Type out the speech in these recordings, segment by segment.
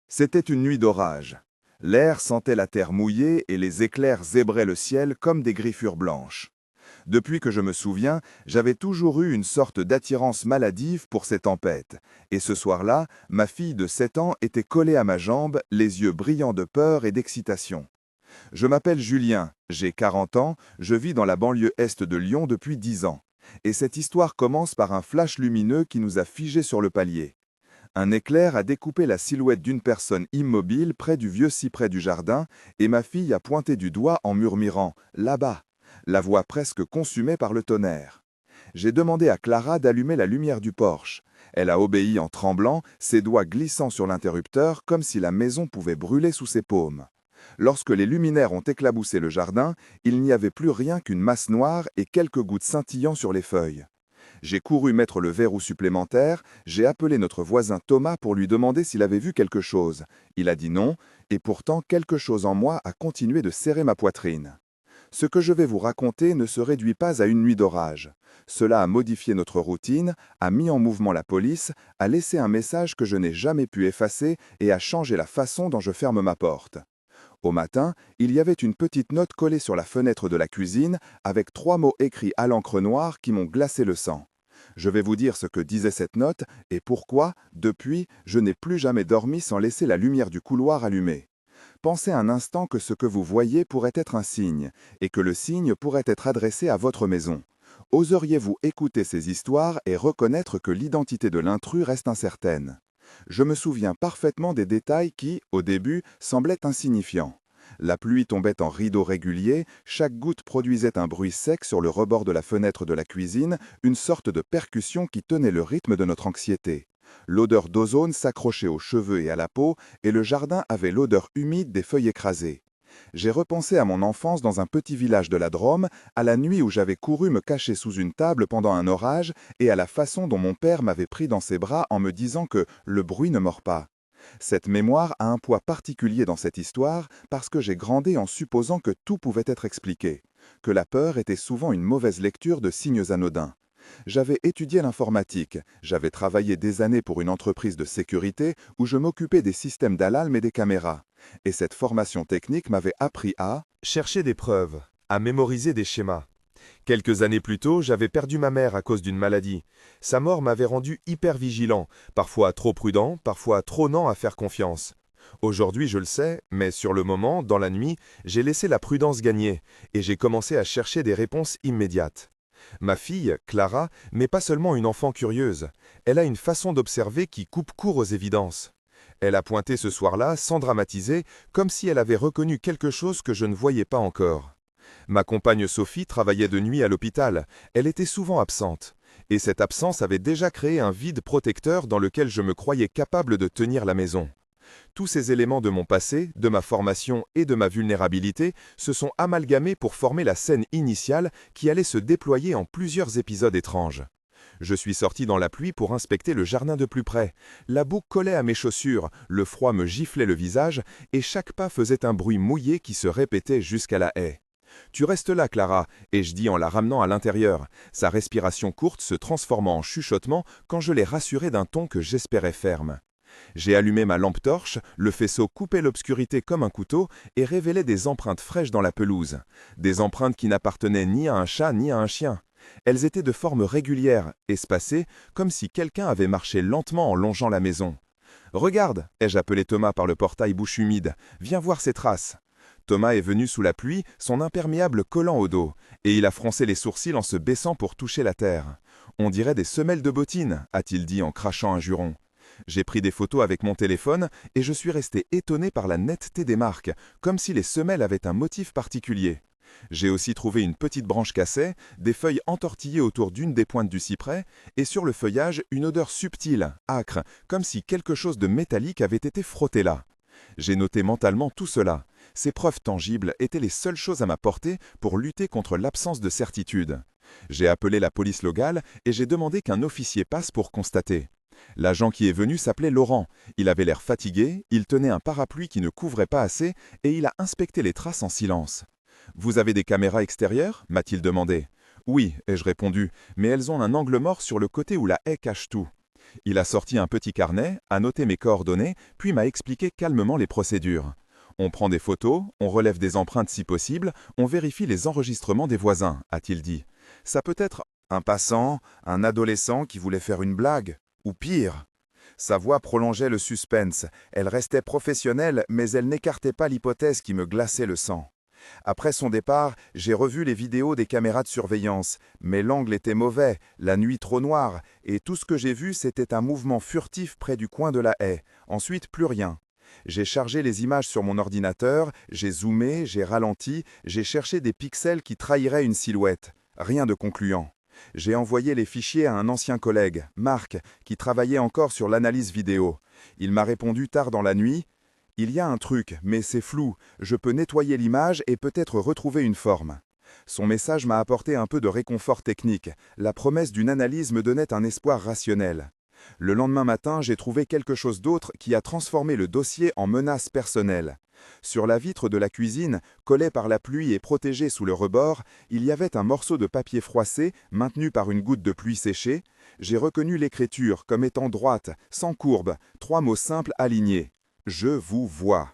C'était une nuit d'orage. L'air sentait la terre mouillée et les éclairs zébraient le ciel comme des griffures blanches. Depuis que je me souviens, j'avais toujours eu une sorte d'attirance maladive pour ces tempêtes. Et ce soir-là, ma fille de 7 ans était collée à ma jambe, les yeux brillants de peur et d'excitation. Je m'appelle Julien, j'ai 40 ans, je vis dans la banlieue est de Lyon depuis 10 ans. Et cette histoire commence par un flash lumineux qui nous a figés sur le palier. Un éclair a découpé la silhouette d'une personne immobile près du vieux cyprès du jardin, et ma fille a pointé du doigt en murmurant « Là-bas », la voix presque consumée par le tonnerre. J'ai demandé à Clara d'allumer la lumière du porche. Elle a obéi en tremblant, ses doigts glissant sur l'interrupteur comme si la maison pouvait brûler sous ses paumes. Lorsque les luminaires ont éclaboussé le jardin, il n'y avait plus rien qu'une masse noire et quelques gouttes scintillant sur les feuilles. J'ai couru mettre le verrou supplémentaire, j'ai appelé notre voisin Thomas pour lui demander s'il avait vu quelque chose. Il a dit non, et pourtant quelque chose en moi a continué de serrer ma poitrine. Ce que je vais vous raconter ne se réduit pas à une nuit d'orage. Cela a modifié notre routine, a mis en mouvement la police, a laissé un message que je n'ai jamais pu effacer et a changé la façon dont je ferme ma porte. Au matin, il y avait une petite note collée sur la fenêtre de la cuisine avec 3 mots écrits à l'encre noire qui m'ont glacé le sang. Je vais vous dire ce que disait cette note et pourquoi, depuis, je n'ai plus jamais dormi sans laisser la lumière du couloir allumée. Pensez un instant que ce que vous voyez pourrait être un signe, et que le signe pourrait être adressé à votre maison. Oseriez-vous écouter ces histoires et reconnaître que l'identité de l'intrus reste incertaine? Je me souviens parfaitement des détails qui, au début, semblaient insignifiants. La pluie tombait en rideaux réguliers, chaque goutte produisait un bruit sec sur le rebord de la fenêtre de la cuisine, une sorte de percussion qui tenait le rythme de notre anxiété. L'odeur d'ozone s'accrochait aux cheveux et à la peau, et le jardin avait l'odeur humide des feuilles écrasées. J'ai repensé à mon enfance dans un petit village de la Drôme, à la nuit où j'avais couru me cacher sous une table pendant un orage, et à la façon dont mon père m'avait pris dans ses bras en me disant que le bruit ne mord pas. Cette mémoire a un poids particulier dans cette histoire parce que j'ai grandi en supposant que tout pouvait être expliqué, que la peur était souvent une mauvaise lecture de signes anodins. J'avais étudié l'informatique, j'avais travaillé des années pour une entreprise de sécurité où je m'occupais des systèmes d'alarme et des caméras. Et cette formation technique m'avait appris à chercher des preuves, à mémoriser des schémas. Quelques années plus tôt, j'avais perdu ma mère à cause d'une maladie. Sa mort m'avait rendu hyper vigilant, parfois trop prudent, parfois trop lent à faire confiance. Aujourd'hui, je le sais, mais sur le moment, dans la nuit, j'ai laissé la prudence gagner et j'ai commencé à chercher des réponses immédiates. Ma fille, Clara, n'est pas seulement une enfant curieuse. Elle a une façon d'observer qui coupe court aux évidences. Elle a pointé ce soir-là, sans dramatiser, comme si elle avait reconnu quelque chose que je ne voyais pas encore. Ma compagne Sophie travaillait de nuit à l'hôpital. Elle était souvent absente. Et cette absence avait déjà créé un vide protecteur dans lequel je me croyais capable de tenir la maison. Tous ces éléments de mon passé, de ma formation et de ma vulnérabilité se sont amalgamés pour former la scène initiale qui allait se déployer en plusieurs épisodes étranges. Je suis sorti dans la pluie pour inspecter le jardin de plus près. La boue collait à mes chaussures, le froid me giflait le visage et chaque pas faisait un bruit mouillé qui se répétait jusqu'à la haie. « Tu restes là, Clara », ai-je dit en la ramenant à l'intérieur, sa respiration courte se transformant en chuchotement quand je l'ai rassurée d'un ton que j'espérais ferme. J'ai allumé ma lampe torche, le faisceau coupait l'obscurité comme un couteau et révélait des empreintes fraîches dans la pelouse. Des empreintes qui n'appartenaient ni à un chat ni à un chien. Elles étaient de forme régulière, espacées, comme si quelqu'un avait marché lentement en longeant la maison. « Regarde » ai-je appelé Thomas par le portail bouche humide. « Viens voir ces traces. » Thomas est venu sous la pluie, son imperméable collant au dos, et il a froncé les sourcils en se baissant pour toucher la terre. « On dirait des semelles de bottines » a-t-il dit en crachant un juron. J'ai pris des photos avec mon téléphone et je suis resté étonné par la netteté des marques, comme si les semelles avaient un motif particulier. J'ai aussi trouvé une petite branche cassée, des feuilles entortillées autour d'une des pointes du cyprès, et sur le feuillage une odeur subtile, âcre, comme si quelque chose de métallique avait été frotté là. J'ai noté mentalement tout cela. Ces preuves tangibles étaient les seules choses à ma portée pour lutter contre l'absence de certitude. J'ai appelé la police locale et j'ai demandé qu'un officier passe pour constater. L'agent qui est venu s'appelait Laurent. Il avait l'air fatigué, il tenait un parapluie qui ne couvrait pas assez et il a inspecté les traces en silence. « Vous avez des caméras extérieures » m'a-t-il demandé. « Oui » ai-je répondu, mais elles ont un angle mort sur le côté où la haie cache tout. Il a sorti un petit carnet, a noté mes coordonnées, puis m'a expliqué calmement les procédures. On prend des photos, on relève des empreintes si possible, on vérifie les enregistrements des voisins, a-t-il dit. Ça peut être Un passant, un adolescent qui voulait faire une blague, ou pire. Sa voix prolongeait le suspense, elle restait professionnelle, mais elle n'écartait pas l'hypothèse qui me glaçait le sang. Après son départ, j'ai revu les vidéos des caméras de surveillance, mais l'angle était mauvais, la nuit trop noire, et tout ce que j'ai vu c'était un mouvement furtif près du coin de la haie, ensuite plus rien. J'ai chargé les images sur mon ordinateur, j'ai zoomé, j'ai ralenti, j'ai cherché des pixels qui trahiraient une silhouette. Rien de concluant. J'ai envoyé les fichiers à un ancien collègue, Marc, qui travaillait encore sur l'analyse vidéo. Il m'a répondu tard dans la nuit. Il y a un truc, mais c'est flou. Je peux nettoyer l'image et peut-être retrouver une forme. Son message m'a apporté un peu de réconfort technique. La promesse d'une analyse me donnait un espoir rationnel. Le lendemain matin, j'ai trouvé quelque chose d'autre qui a transformé le dossier en menace personnelle. Sur la vitre de la cuisine, collée par la pluie et protégée sous le rebord, il y avait un morceau de papier froissé, maintenu par une goutte de pluie séchée. J'ai reconnu l'écriture comme étant droite, sans courbe, 3 mots simples alignés. Je vous vois.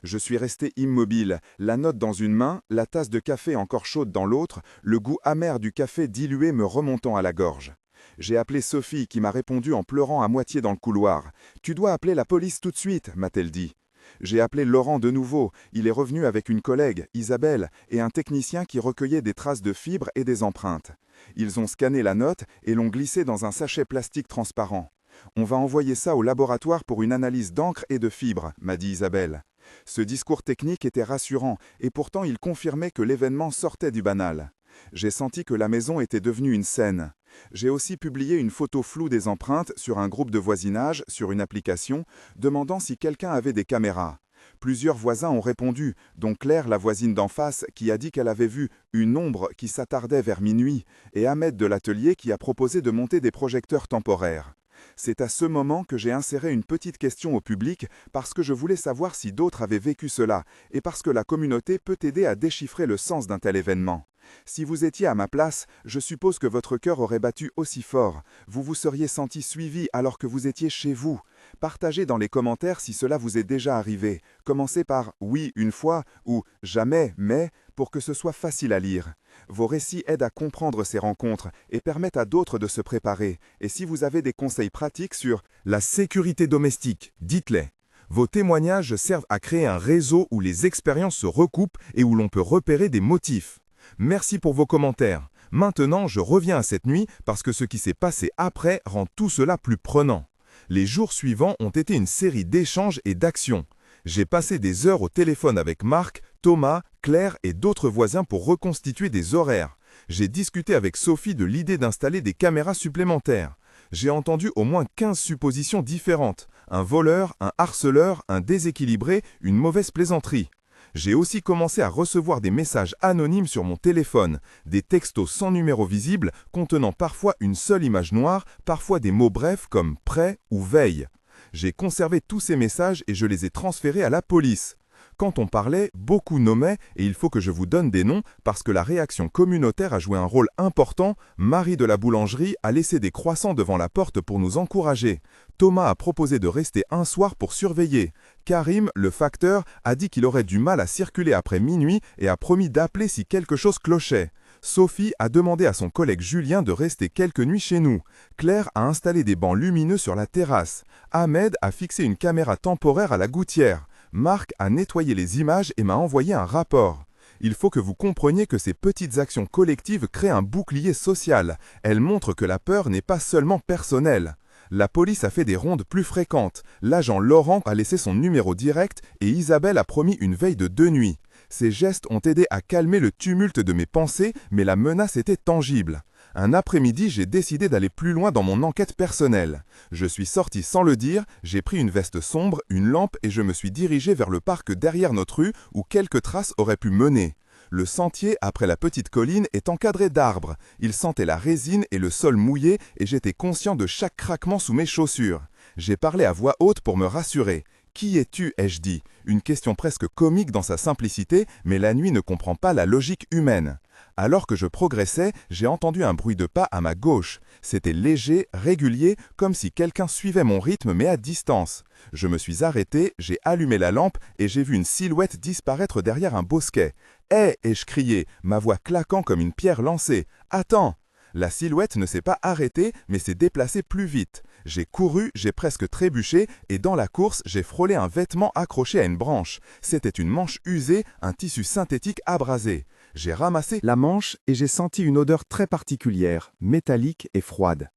Je suis resté immobile, la note dans une main, la tasse de café encore chaude dans l'autre, le goût amer du café dilué me remontant à la gorge. J'ai appelé Sophie qui m'a répondu en pleurant à moitié dans le couloir. « Tu dois appeler la police tout de suite », m'a-t-elle dit. J'ai appelé Laurent de nouveau. Il est revenu avec une collègue, Isabelle, et un technicien qui recueillait des traces de fibres et des empreintes. Ils ont scanné la note et l'ont glissée dans un sachet plastique transparent. On va envoyer ça au laboratoire pour une analyse d'encre et de fibres, m'a dit Isabelle. Ce discours technique était rassurant, et pourtant il confirmait que l'événement sortait du banal. J'ai senti que la maison était devenue une scène. J'ai aussi publié une photo floue des empreintes sur un groupe de voisinage, sur une application, demandant si quelqu'un avait des caméras. Plusieurs voisins ont répondu, dont Claire, la voisine d'en face, qui a dit qu'elle avait vu une ombre qui s'attardait vers minuit, et Ahmed de l'atelier qui a proposé de monter des projecteurs temporaires. C'est à ce moment que j'ai inséré une petite question au public parce que je voulais savoir si d'autres avaient vécu cela et parce que la communauté peut aider à déchiffrer le sens d'un tel événement. Si vous étiez à ma place, je suppose que votre cœur aurait battu aussi fort. Vous vous seriez senti suivi alors que vous étiez chez vous. Partagez dans les commentaires si cela vous est déjà arrivé. Commencez par « oui, une fois » ou « jamais, mais » pour que ce soit facile à lire. Vos récits aident à comprendre ces rencontres et permettent à d'autres de se préparer. Et si vous avez des conseils pratiques sur la sécurité domestique, dites-les. Vos témoignages servent à créer un réseau où les expériences se recoupent et où l'on peut repérer des motifs. Merci pour vos commentaires. Maintenant, je reviens à cette nuit parce que ce qui s'est passé après rend tout cela plus prenant. Les jours suivants ont été une série d'échanges et d'actions. J'ai passé des heures au téléphone avec Marc, Thomas, Claire et d'autres voisins pour reconstituer des horaires. J'ai discuté avec Sophie de l'idée d'installer des caméras supplémentaires. J'ai entendu au moins 15 suppositions différentes. Un voleur, un harceleur, un déséquilibré, une mauvaise plaisanterie. J'ai aussi commencé à recevoir des messages anonymes sur mon téléphone, des textos sans numéro visible contenant parfois une seule image noire, parfois des mots brefs comme « prêt » ou « veille ». J'ai conservé tous ces messages et je les ai transférés à la police. Quand on parlait, beaucoup nommaient, et il faut que je vous donne des noms parce que la réaction communautaire a joué un rôle important. Marie de la boulangerie a laissé des croissants devant la porte pour nous encourager. Thomas a proposé de rester un soir pour surveiller. Karim, le facteur, a dit qu'il aurait du mal à circuler après minuit et a promis d'appeler si quelque chose clochait. Sophie a demandé à son collègue Julien de rester quelques nuits chez nous. Claire a installé des bancs lumineux sur la terrasse. Ahmed a fixé une caméra temporaire à la gouttière. Marc a nettoyé les images et m'a envoyé un rapport. Il faut que vous compreniez que ces petites actions collectives créent un bouclier social. Elles montrent que la peur n'est pas seulement personnelle. La police a fait des rondes plus fréquentes. L'agent Laurent a laissé son numéro direct et Isabelle a promis une veille de 2 nuits. Ces gestes ont aidé à calmer le tumulte de mes pensées, mais la menace était tangible. Un après-midi, j'ai décidé d'aller plus loin dans mon enquête personnelle. Je suis sorti sans le dire, j'ai pris une veste sombre, une lampe et je me suis dirigé vers le parc derrière notre rue où quelques traces auraient pu mener. Le sentier après la petite colline est encadré d'arbres. Il sentait la résine et le sol mouillé et j'étais conscient de chaque craquement sous mes chaussures. J'ai parlé à voix haute pour me rassurer. Qui es-tu ai-je dit. Une question presque comique dans sa simplicité, mais la nuit ne comprend pas la logique humaine. Alors que je progressais, j'ai entendu un bruit de pas à ma gauche. C'était léger, régulier, comme si quelqu'un suivait mon rythme mais à distance. Je me suis arrêté, j'ai allumé la lampe et j'ai vu une silhouette disparaître derrière un bosquet. « Hé !» ai-je crié, ma voix claquant comme une pierre lancée. « Attends !» La silhouette ne s'est pas arrêtée, mais s'est déplacée plus vite. J'ai couru, j'ai presque trébuché, et dans la course, j'ai frôlé un vêtement accroché à une branche. C'était une manche usée, un tissu synthétique abrasé. J'ai ramassé la manche et j'ai senti une odeur très particulière, métallique et froide.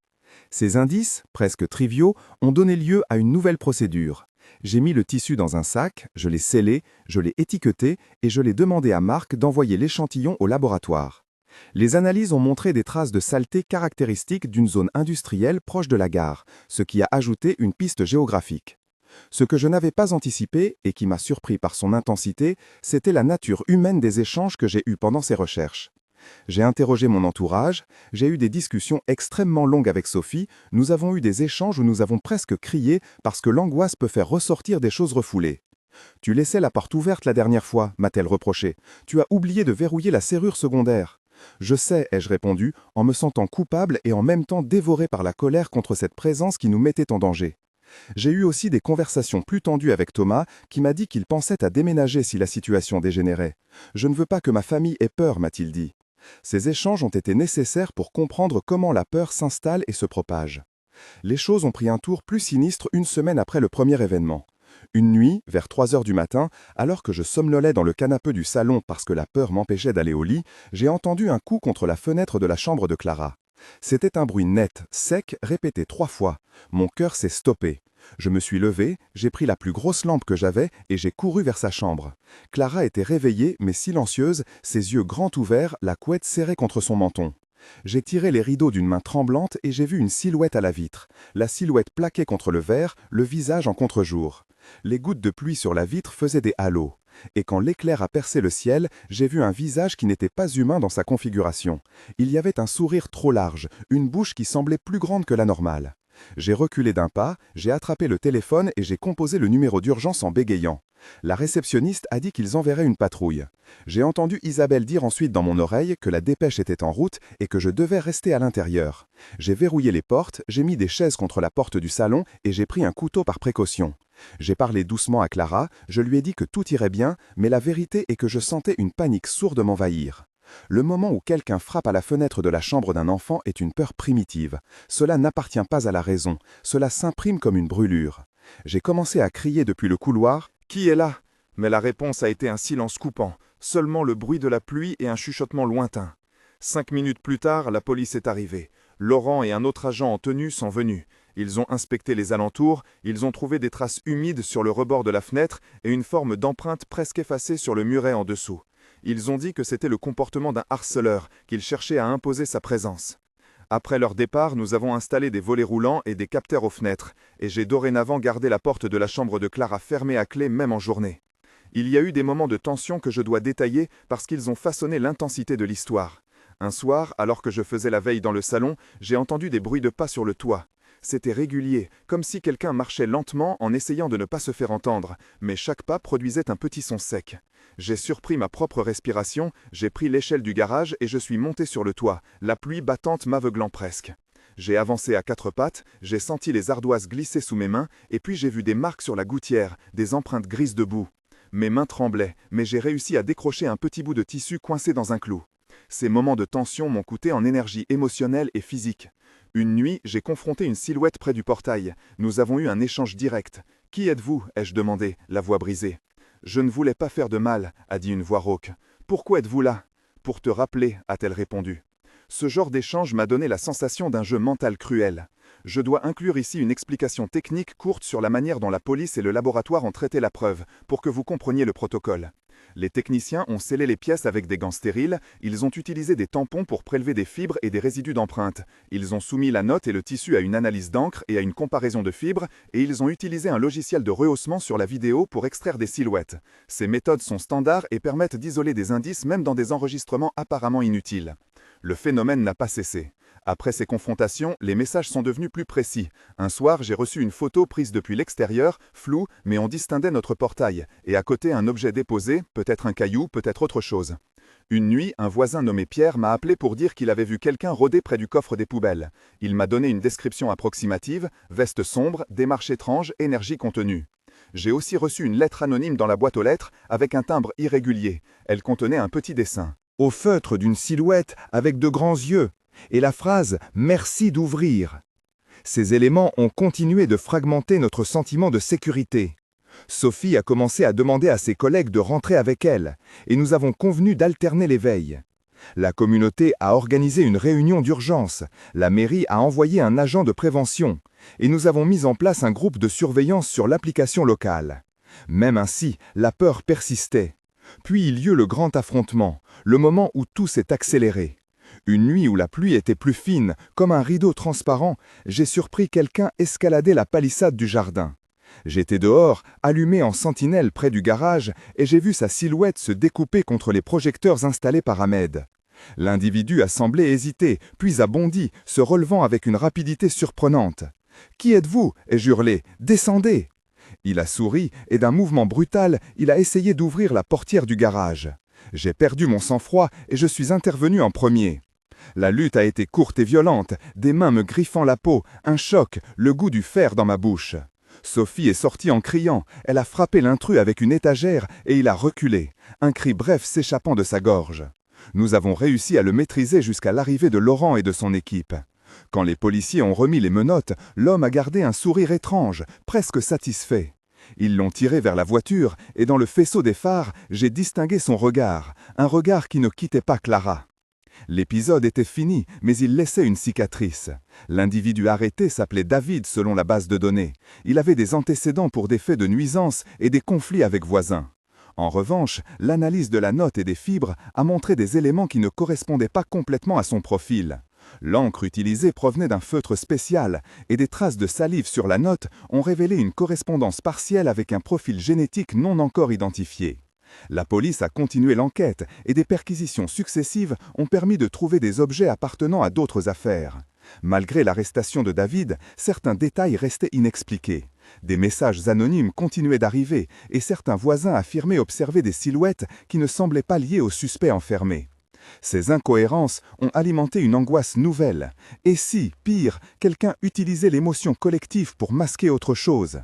Ces indices, presque triviaux, ont donné lieu à une nouvelle procédure. J'ai mis le tissu dans un sac, je l'ai scellé, je l'ai étiqueté et je l'ai demandé à Marc d'envoyer l'échantillon au laboratoire. Les analyses ont montré des traces de saleté caractéristiques d'une zone industrielle proche de la gare, ce qui a ajouté une piste géographique. Ce que je n'avais pas anticipé, et qui m'a surpris par son intensité, c'était la nature humaine des échanges que j'ai eus pendant ces recherches. J'ai interrogé mon entourage, j'ai eu des discussions extrêmement longues avec Sophie, nous avons eu des échanges où nous avons presque crié parce que l'angoisse peut faire ressortir des choses refoulées. « Tu laissais la porte ouverte la dernière fois », m'a-t-elle reproché. « Tu as oublié de verrouiller la serrure secondaire. » « Je sais », ai-je répondu, en me sentant coupable et en même temps dévoré par la colère contre cette présence qui nous mettait en danger. J'ai eu aussi des conversations plus tendues avec Thomas, qui m'a dit qu'il pensait à déménager si la situation dégénérait. « Je ne veux pas que ma famille ait peur », m'a-t-il dit. Ces échanges ont été nécessaires pour comprendre comment la peur s'installe et se propage. Les choses ont pris un tour plus sinistre une semaine après le premier événement. Une nuit, vers 3 heures du matin, alors que je somnolais dans le canapé du salon parce que la peur m'empêchait d'aller au lit, j'ai entendu un coup contre la fenêtre de la chambre de Clara. C'était un bruit net, sec, répété 3 fois. Mon cœur s'est stoppé. Je me suis levé, j'ai pris la plus grosse lampe que j'avais et j'ai couru vers sa chambre. Clara était réveillée mais silencieuse, ses yeux grands ouverts, la couette serrée contre son menton. J'ai tiré les rideaux d'une main tremblante et j'ai vu une silhouette à la vitre. La silhouette plaquée contre le verre, le visage en contre-jour. Les gouttes de pluie sur la vitre faisaient des halos. Et quand l'éclair a percé le ciel, j'ai vu un visage qui n'était pas humain dans sa configuration. Il y avait un sourire trop large, une bouche qui semblait plus grande que la normale. J'ai reculé d'un pas, j'ai attrapé le téléphone et j'ai composé le numéro d'urgence en bégayant. La réceptionniste a dit qu'ils enverraient une patrouille. J'ai entendu Isabelle dire ensuite dans mon oreille que la dépêche était en route et que je devais rester à l'intérieur. J'ai verrouillé les portes, j'ai mis des chaises contre la porte du salon et j'ai pris un couteau par précaution. J'ai parlé doucement à Clara, je lui ai dit que tout irait bien, mais la vérité est que je sentais une panique sourde m'envahir. Le moment où quelqu'un frappe à la fenêtre de la chambre d'un enfant est une peur primitive. Cela n'appartient pas à la raison, cela s'imprime comme une brûlure. J'ai commencé à crier depuis le couloir « Qui est là ?» Mais la réponse a été un silence coupant, seulement le bruit de la pluie et un chuchotement lointain. 5 minutes plus tard, la police est arrivée. Laurent et un autre agent en tenue sont venus. Ils ont inspecté les alentours, ils ont trouvé des traces humides sur le rebord de la fenêtre et une forme d'empreinte presque effacée sur le muret en dessous. Ils ont dit que c'était le comportement d'un harceleur, qu'il cherchait à imposer sa présence. Après leur départ, nous avons installé des volets roulants et des capteurs aux fenêtres, et j'ai dorénavant gardé la porte de la chambre de Clara fermée à clé même en journée. Il y a eu des moments de tension que je dois détailler parce qu'ils ont façonné l'intensité de l'histoire. Un soir, alors que je faisais la veille dans le salon, j'ai entendu des bruits de pas sur le toit. C'était régulier, comme si quelqu'un marchait lentement en essayant de ne pas se faire entendre, mais chaque pas produisait un petit son sec. J'ai surpris ma propre respiration, j'ai pris l'échelle du garage et je suis monté sur le toit, la pluie battante m'aveuglant presque. J'ai avancé à 4 pattes, j'ai senti les ardoises glisser sous mes mains, et puis j'ai vu des marques sur la gouttière, des empreintes grises de boue. Mes mains tremblaient, mais j'ai réussi à décrocher un petit bout de tissu coincé dans un clou. Ces moments de tension m'ont coûté en énergie émotionnelle et physique. Une nuit, j'ai confronté une silhouette près du portail. Nous avons eu un échange direct. « Qui êtes-vous » ai-je demandé, la voix brisée. « Je ne voulais pas faire de mal » a dit une voix rauque. « Pourquoi êtes-vous là ?»« Pour te rappeler » a-t-elle répondu. Ce genre d'échange m'a donné la sensation d'un jeu mental cruel. Je dois inclure ici une explication technique courte sur la manière dont la police et le laboratoire ont traité la preuve, pour que vous compreniez le protocole. Les techniciens ont scellé les pièces avec des gants stériles, ils ont utilisé des tampons pour prélever des fibres et des résidus d'empreintes. Ils ont soumis la note et le tissu à une analyse d'encre et à une comparaison de fibres, et ils ont utilisé un logiciel de rehaussement sur la vidéo pour extraire des silhouettes. Ces méthodes sont standards et permettent d'isoler des indices même dans des enregistrements apparemment inutiles. Le phénomène n'a pas cessé. Après ces confrontations, les messages sont devenus plus précis. Un soir, j'ai reçu une photo prise depuis l'extérieur, floue, mais on distinguait notre portail, et à côté un objet déposé, peut-être un caillou, peut-être autre chose. Une nuit, un voisin nommé Pierre m'a appelé pour dire qu'il avait vu quelqu'un rôder près du coffre des poubelles. Il m'a donné une description approximative, veste sombre, démarche étrange, énergie contenue. J'ai aussi reçu une lettre anonyme dans la boîte aux lettres avec un timbre irrégulier. Elle contenait un petit dessin. Au feutre d'une silhouette avec de grands yeux, et la phrase « Merci d'ouvrir ». Ces éléments ont continué de fragmenter notre sentiment de sécurité. Sophie a commencé à demander à ses collègues de rentrer avec elle, et nous avons convenu d'alterner les veilles. La communauté a organisé une réunion d'urgence, la mairie a envoyé un agent de prévention, et nous avons mis en place un groupe de surveillance sur l'application locale. Même ainsi, la peur persistait. Puis il y eut le grand affrontement, le moment où tout s'est accéléré. Une nuit où la pluie était plus fine, comme un rideau transparent, j'ai surpris quelqu'un escalader la palissade du jardin. J'étais dehors, allumé en sentinelle près du garage, et j'ai vu sa silhouette se découper contre les projecteurs installés par Ahmed. L'individu a semblé hésiter, puis a bondi, se relevant avec une rapidité surprenante. « Qui êtes-vous » ai-je hurlé. « Descendez !» Il a souri, et d'un mouvement brutal, il a essayé d'ouvrir la portière du garage. J'ai perdu mon sang-froid, et je suis intervenu en premier. La lutte a été courte et violente, des mains me griffant la peau, un choc, le goût du fer dans ma bouche. Sophie est sortie en criant, elle a frappé l'intrus avec une étagère et il a reculé, un cri bref s'échappant de sa gorge. Nous avons réussi à le maîtriser jusqu'à l'arrivée de Laurent et de son équipe. Quand les policiers ont remis les menottes, l'homme a gardé un sourire étrange, presque satisfait. Ils l'ont tiré vers la voiture et dans le faisceau des phares, j'ai distingué son regard, un regard qui ne quittait pas Clara. L'épisode était fini, mais il laissait une cicatrice. L'individu arrêté s'appelait David selon la base de données. Il avait des antécédents pour des faits de nuisance et des conflits avec voisins. En revanche, l'analyse de la note et des fibres a montré des éléments qui ne correspondaient pas complètement à son profil. L'encre utilisée provenait d'un feutre spécial et des traces de salive sur la note ont révélé une correspondance partielle avec un profil génétique non encore identifié. La police a continué l'enquête et des perquisitions successives ont permis de trouver des objets appartenant à d'autres affaires. Malgré l'arrestation de David, certains détails restaient inexpliqués. Des messages anonymes continuaient d'arriver et certains voisins affirmaient observer des silhouettes qui ne semblaient pas liées au suspect enfermé. Ces incohérences ont alimenté une angoisse nouvelle. Et si, pire, quelqu'un utilisait l'émotion collective pour masquer autre chose ?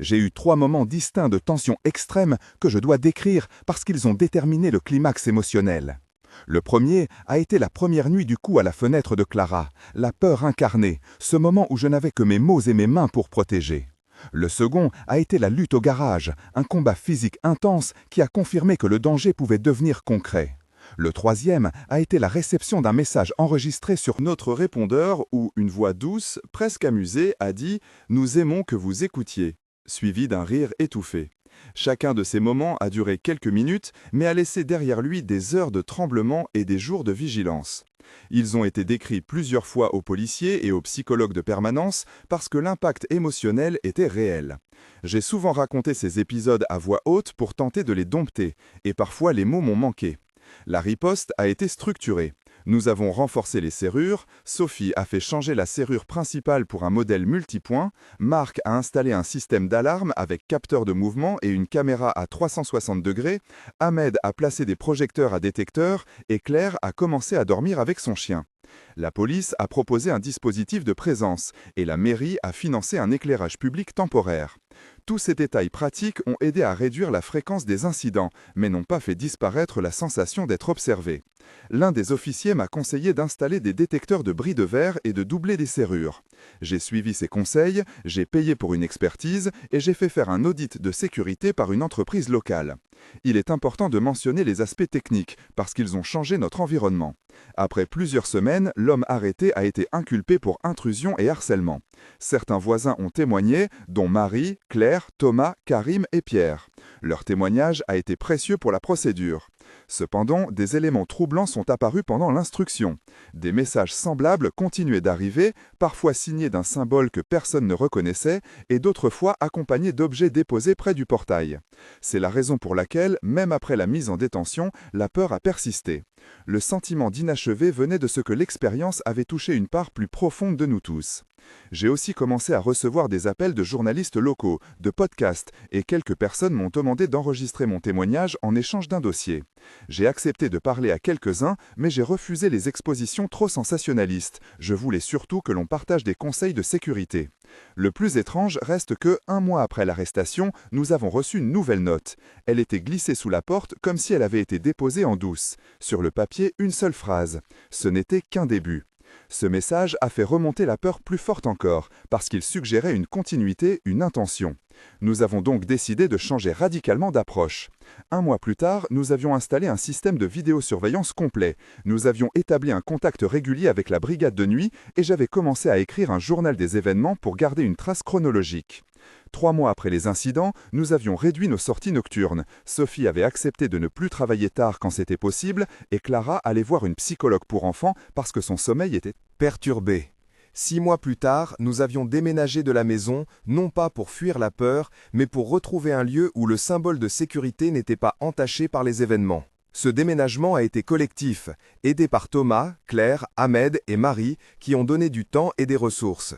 J'ai eu 3 moments distincts de tension extrême que je dois décrire parce qu'ils ont déterminé le climax émotionnel. Le premier a été la première nuit du coup à la fenêtre de Clara, la peur incarnée, ce moment où je n'avais que mes mots et mes mains pour protéger. Le second a été la lutte au garage, un combat physique intense qui a confirmé que le danger pouvait devenir concret. Le troisième a été la réception d'un message enregistré sur notre répondeur où une voix douce, presque amusée, a dit « Nous aimons que vous écoutiez », suivi d'un rire étouffé. Chacun de ces moments a duré quelques minutes, mais a laissé derrière lui des heures de tremblement et des jours de vigilance. Ils ont été décrits plusieurs fois aux policiers et aux psychologues de permanence parce que l'impact émotionnel était réel. J'ai souvent raconté ces épisodes à voix haute pour tenter de les dompter, et parfois les mots m'ont manqué. La riposte a été structurée. Nous avons renforcé les serrures, Sophie a fait changer la serrure principale pour un modèle multipoint, Marc a installé un système d'alarme avec capteur de mouvement et une caméra à 360 degrés, Ahmed a placé des projecteurs à détecteurs et Claire a commencé à dormir avec son chien. La police a proposé un dispositif de présence et la mairie a financé un éclairage public temporaire. Tous ces détails pratiques ont aidé à réduire la fréquence des incidents, mais n'ont pas fait disparaître la sensation d'être observé. L'un des officiers m'a conseillé d'installer des détecteurs de bris de verre et de doubler des serrures. J'ai suivi ses conseils, j'ai payé pour une expertise et j'ai fait faire un audit de sécurité par une entreprise locale. Il est important de mentionner les aspects techniques, parce qu'ils ont changé notre environnement. Après plusieurs semaines, l'homme arrêté a été inculpé pour intrusion et harcèlement. Certains voisins ont témoigné, dont Marie, Claire, Thomas, Karim et Pierre. Leur témoignage a été précieux pour la procédure. Cependant, des éléments troublants sont apparus pendant l'instruction. Des messages semblables continuaient d'arriver, parfois signés d'un symbole que personne ne reconnaissait, et d'autres fois accompagnés d'objets déposés près du portail. C'est la raison pour laquelle, même après la mise en détention, la peur a persisté. Le sentiment d'inachevé venait de ce que l'expérience avait touché une part plus profonde de nous tous. J'ai aussi commencé à recevoir des appels de journalistes locaux, de podcasts, et quelques personnes m'ont demandé d'enregistrer mon témoignage en échange d'un dossier. J'ai accepté de parler à quelques-uns, mais j'ai refusé les expositions trop sensationnalistes. Je voulais surtout que l'on partage des conseils de sécurité. Le plus étrange reste que, un mois après l'arrestation, nous avons reçu une nouvelle note. Elle était glissée sous la porte comme si elle avait été déposée en douce. Sur le papier, une seule phrase. Ce n'était qu'un début. Ce message a fait remonter la peur plus forte encore, parce qu'il suggérait une continuité, une intention. Nous avons donc décidé de changer radicalement d'approche. Un mois plus tard, nous avions installé un système de vidéosurveillance complet. Nous avions établi un contact régulier avec la brigade de nuit et j'avais commencé à écrire un journal des événements pour garder une trace chronologique. 3 mois après les incidents, nous avions réduit nos sorties nocturnes. Sophie avait accepté de ne plus travailler tard quand c'était possible et Clara allait voir une psychologue pour enfants parce que son sommeil était Perturbé. 6 mois plus tard, nous avions déménagé de la maison, non pas pour fuir la peur, mais pour retrouver un lieu où le symbole de sécurité n'était pas entaché par les événements. Ce déménagement a été collectif, aidé par Thomas, Claire, Ahmed et Marie, qui ont donné du temps et des ressources.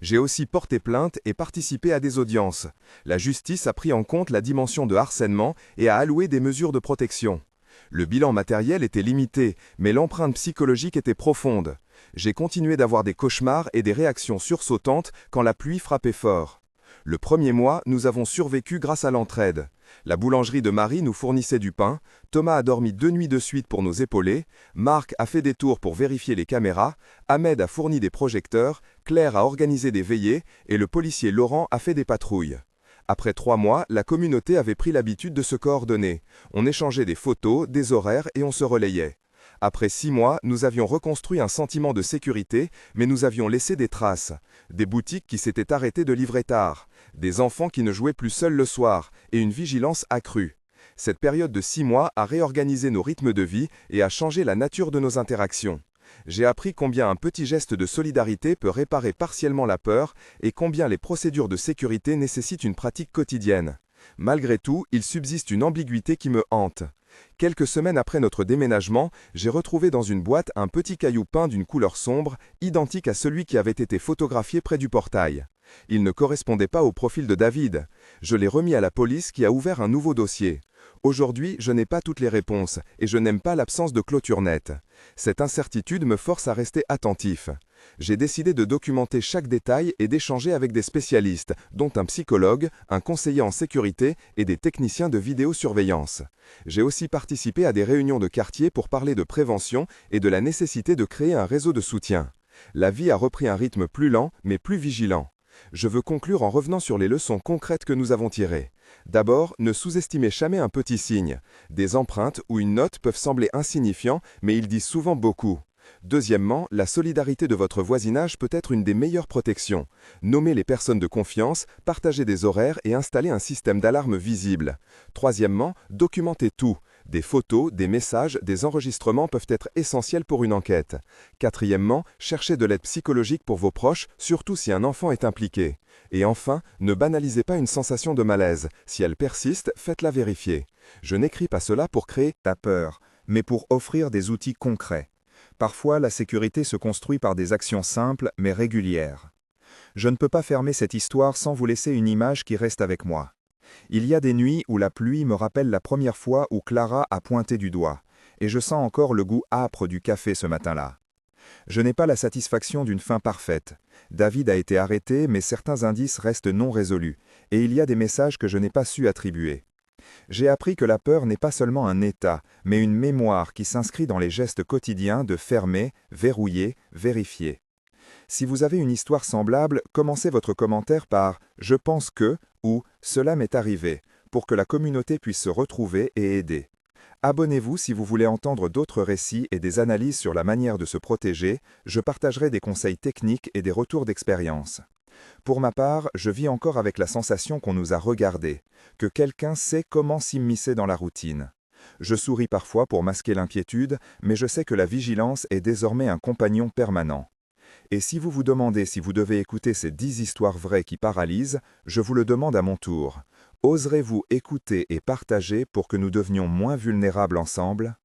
J'ai aussi porté plainte et participé à des audiences. La justice a pris en compte la dimension de harcèlement et a alloué des mesures de protection. Le bilan matériel était limité, mais l'empreinte psychologique était profonde. J'ai continué d'avoir des cauchemars et des réactions sursautantes quand la pluie frappait fort. Le premier mois, nous avons survécu grâce à l'entraide. La boulangerie de Marie nous fournissait du pain, Thomas a dormi 2 nuits de suite pour nous épauler, Marc a fait des tours pour vérifier les caméras, Ahmed a fourni des projecteurs, Claire a organisé des veillées et le policier Laurent a fait des patrouilles. Après 3 mois, la communauté avait pris l'habitude de se coordonner. On échangeait des photos, des horaires et on se relayait. Après 6 mois, nous avions reconstruit un sentiment de sécurité, mais nous avions laissé des traces. Des boutiques qui s'étaient arrêtées de livrer tard, des enfants qui ne jouaient plus seuls le soir, et une vigilance accrue. Cette période de 6 mois a réorganisé nos rythmes de vie et a changé la nature de nos interactions. J'ai appris combien un petit geste de solidarité peut réparer partiellement la peur et combien les procédures de sécurité nécessitent une pratique quotidienne. Malgré tout, il subsiste une ambiguïté qui me hante. Quelques semaines après notre déménagement, j'ai retrouvé dans une boîte un petit caillou peint d'une couleur sombre, identique à celui qui avait été photographié près du portail. Il ne correspondait pas au profil de David. Je l'ai remis à la police qui a ouvert un nouveau dossier. Aujourd'hui, je n'ai pas toutes les réponses et je n'aime pas l'absence de clôture nette. Cette incertitude me force à rester attentif. J'ai décidé de documenter chaque détail et d'échanger avec des spécialistes, dont un psychologue, un conseiller en sécurité et des techniciens de vidéosurveillance. J'ai aussi participé à des réunions de quartier pour parler de prévention et de la nécessité de créer un réseau de soutien. La vie a repris un rythme plus lent, mais plus vigilant. Je veux conclure en revenant sur les leçons concrètes que nous avons tirées. D'abord, ne sous-estimez jamais un petit signe. Des empreintes ou une note peuvent sembler insignifiants, mais ils disent souvent beaucoup. Deuxièmement, la solidarité de votre voisinage peut être une des meilleures protections. Nommez les personnes de confiance, partagez des horaires et installez un système d'alarme visible. Troisièmement, documentez tout. Des photos, des messages, des enregistrements peuvent être essentiels pour une enquête. Quatrièmement, cherchez de l'aide psychologique pour vos proches, surtout si un enfant est impliqué. Et enfin, ne banalisez pas une sensation de malaise. Si elle persiste, faites-la vérifier. Je n'écris pas cela pour créer La peur, mais pour offrir des outils concrets. Parfois, la sécurité se construit par des actions simples mais régulières. Je ne peux pas fermer cette histoire sans vous laisser une image qui reste avec moi. Il y a des nuits où la pluie me rappelle la première fois où Clara a pointé du doigt, et je sens encore le goût âpre du café ce matin-là. Je n'ai pas la satisfaction d'une fin parfaite. David a été arrêté, mais certains indices restent non résolus, et il y a des messages que je n'ai pas su attribuer. J'ai appris que la peur n'est pas seulement un état, mais une mémoire qui s'inscrit dans les gestes quotidiens de fermer, verrouiller, vérifier. Si vous avez une histoire semblable, commencez votre commentaire par « Je pense que » ou « Cela m'est arrivé » pour que la communauté puisse se retrouver et aider. Abonnez-vous si vous voulez entendre d'autres récits et des analyses sur la manière de se protéger, je partagerai des conseils techniques et des retours d'expérience. Pour ma part, je vis encore avec la sensation qu'on nous a regardés, que quelqu'un sait comment s'immiscer dans la routine. Je souris parfois pour masquer l'inquiétude, mais je sais que la vigilance est désormais un compagnon permanent. Et si vous vous demandez si vous devez écouter ces 10 histoires vraies qui paralysent, je vous le demande à mon tour. Oserez-vous écouter et partager pour que nous devenions moins vulnérables ensemble ?